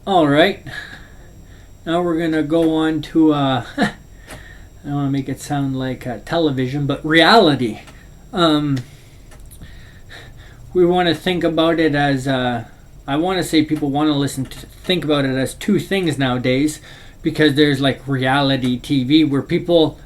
All right. Now we're going to go on to, I don't want to make it sound like television, but reality. We want to think about it as, I want to say people want to think about it as two things nowadays, because there's like reality TV where people,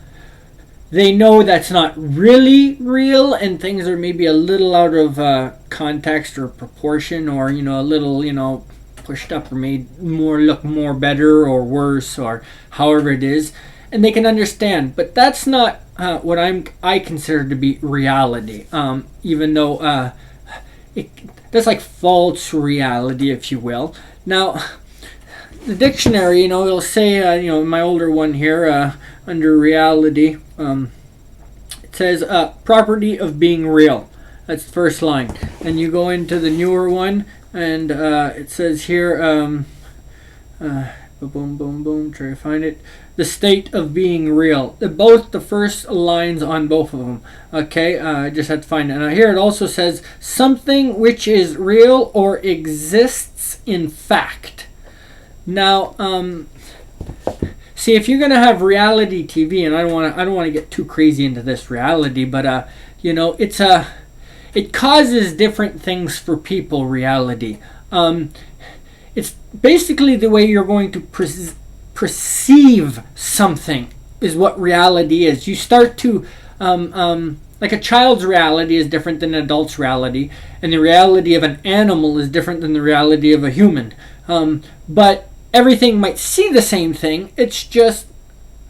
they know that's not really real and things are maybe a little out of context or proportion, or, a little, pushed up or made look more better or worse or however it is, and they can understand. But that's not what I consider to be reality. Even though that's like false reality, if you will. Now, the dictionary, it'll say, my older one here under reality, it says property of being real. That's the first line. And you go into the newer one, and it says here, boom, boom, boom, try to find it. The state of being real. Both the first lines on both of them. Okay, I just had to find it. And here it also says something which is real or exists in fact. Now, see, if you're gonna have reality TV, and I don't want to get too crazy into this reality, but it causes different things for people. Reality. It's basically the way you're going to perceive something is what reality is. You start to, like a child's reality is different than an adult's reality, and the reality of an animal is different than the reality of a human. But everything might see the same thing. It's just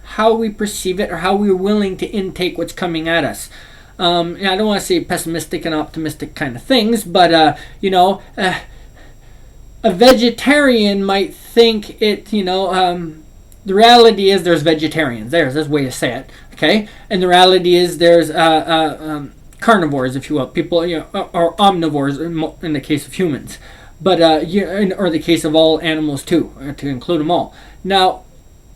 how we perceive it or how we're willing to intake what's coming at us. I don't want to say pessimistic and optimistic kind of things, but a vegetarian might think it, the reality is there's vegetarians. There's a way to say it, okay? And the reality is there's carnivores, if you will, people, or omnivores in the case of humans, but or the case of all animals too, to include them all. Now,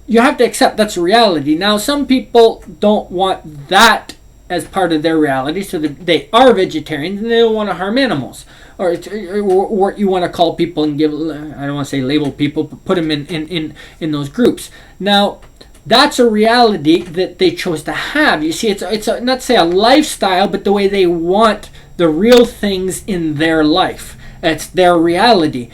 you have to accept that's a reality. Now, some people don't want that as part of their reality, so they are vegetarians and they don't want to harm animals, or what you want to call people and give, I don't want to say label people, but put them in those groups. Now, that's a reality that they chose to have. You see, it's not say a lifestyle, but the way they want the real things in their life. It's their reality.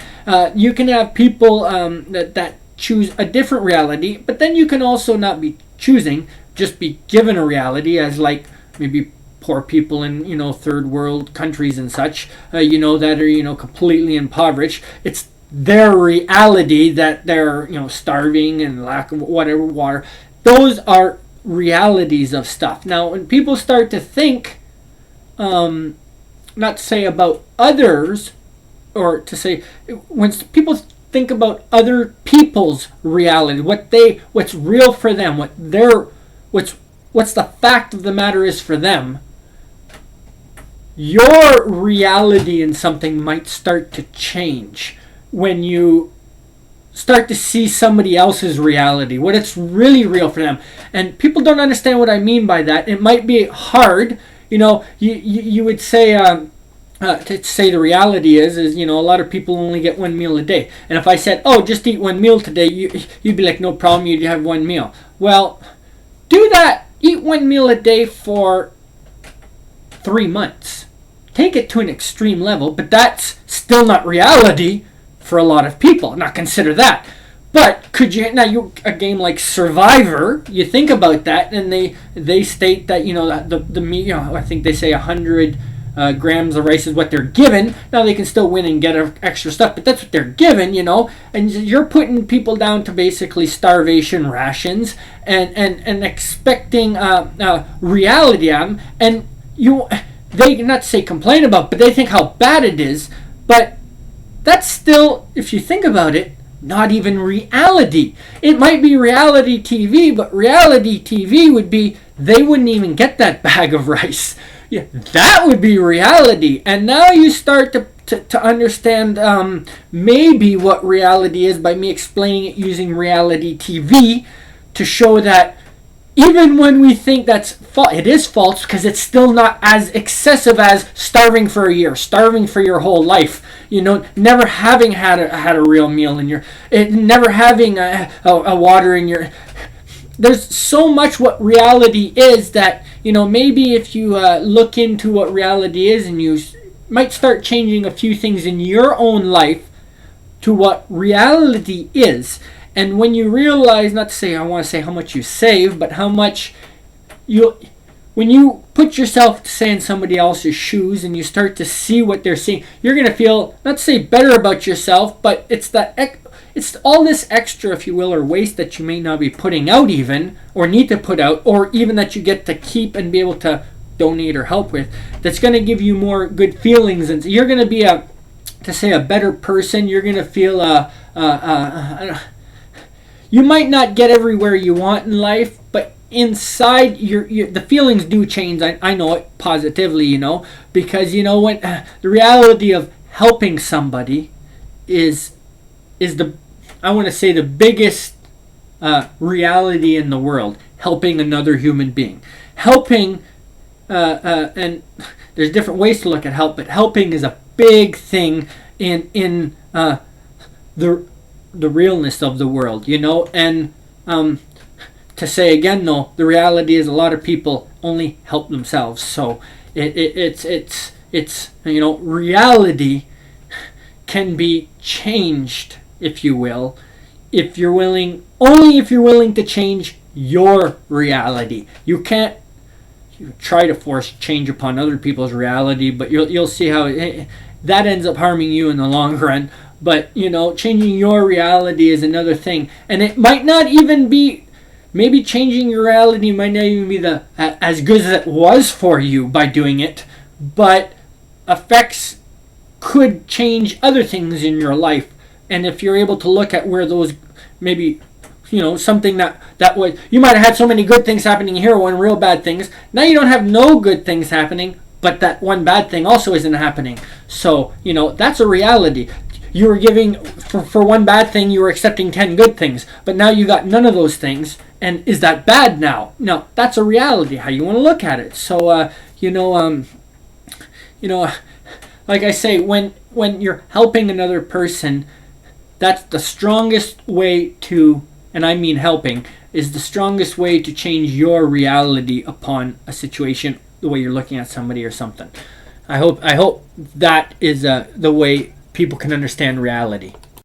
You can have people that choose a different reality, but then you can also not be choosing, just be given a reality as like maybe poor people in third world countries and such, that are completely impoverished. It's their reality that they're starving and lack of whatever water. Those are realities of stuff. Now, when people start to think, not to say about others, or to say when people think about other people's reality, what's real for them, what's the fact of the matter is for them, your reality in something might start to change when you start to see somebody else's reality, what it's really real for them. And people don't understand what I mean by that. It might be hard. You would say, to say the reality is a lot of people only get one meal a day. And if I said, oh, just eat one meal today, you'd be like, no problem, you'd have one meal. Well, do that. Eat one meal a day for 3 months. Take it to an extreme level, but that's still not reality for a lot of people. Not consider that. But could you a game like Survivor? You think about that, and they state that the meat. I think they say 100 grams of rice is what they're given. Now they can still win and get extra stuff, but that's what they're given, And you're putting people down to basically starvation rations and expecting reality of them. And they not say complain about, but they think how bad it is. But that's still, if you think about it, not even reality. It might be reality TV, but reality TV would be they wouldn't even get that bag of rice. Yeah, that would be reality. And now you start to understand maybe what reality is by me explaining it using reality TV to show that even when we think it is false, because it's still not as excessive as starving for a year, starving for your whole life. Never having had a real meal never having a water in your. There's so much what reality is that maybe if you look into what reality is, and you might start changing a few things in your own life to what reality is. And when you realize, not to say I want to say how much you save, but how much when you put yourself, say, in somebody else's shoes, and you start to see what they're seeing, you're going to feel, not to say better about yourself, but it's all this extra, if you will, or waste that you may not be putting out even, or need to put out, or even that you get to keep and be able to donate or help with, that's going to give you more good feelings. And you're going to be a better person. You're going to feel you might not get everywhere you want in life, but inside the feelings do change. I know it positively, because when the reality of helping somebody is I want to say the biggest reality in the world. Helping another human being, and there's different ways to look at help, but helping is a big thing in the realness of the world, and to say again, though, the reality is a lot of people only help themselves. So it's reality can be changed, if you will, if you're willing to change your reality. You can't try to force change upon other people's reality, but you'll see how that ends up harming you in the long run. But changing your reality is another thing, and it might not even be. Maybe changing your reality might not even be as good as it was for you by doing it, but effects could change other things in your life. And if you're able to look at where those maybe something that was, you might have had so many good things happening here, one real bad things. Now you don't have no good things happening, but that one bad thing also isn't happening. So that's a reality. You were giving, for one bad thing, you were accepting 10 good things. But now you got none of those things. And is that bad now? No, that's a reality, how you want to look at it. So, like I say, when you're helping another person, that's the strongest way to, and I mean helping, is the strongest way to change your reality upon a situation, the way you're looking at somebody or something. I hope that is the way people can understand reality.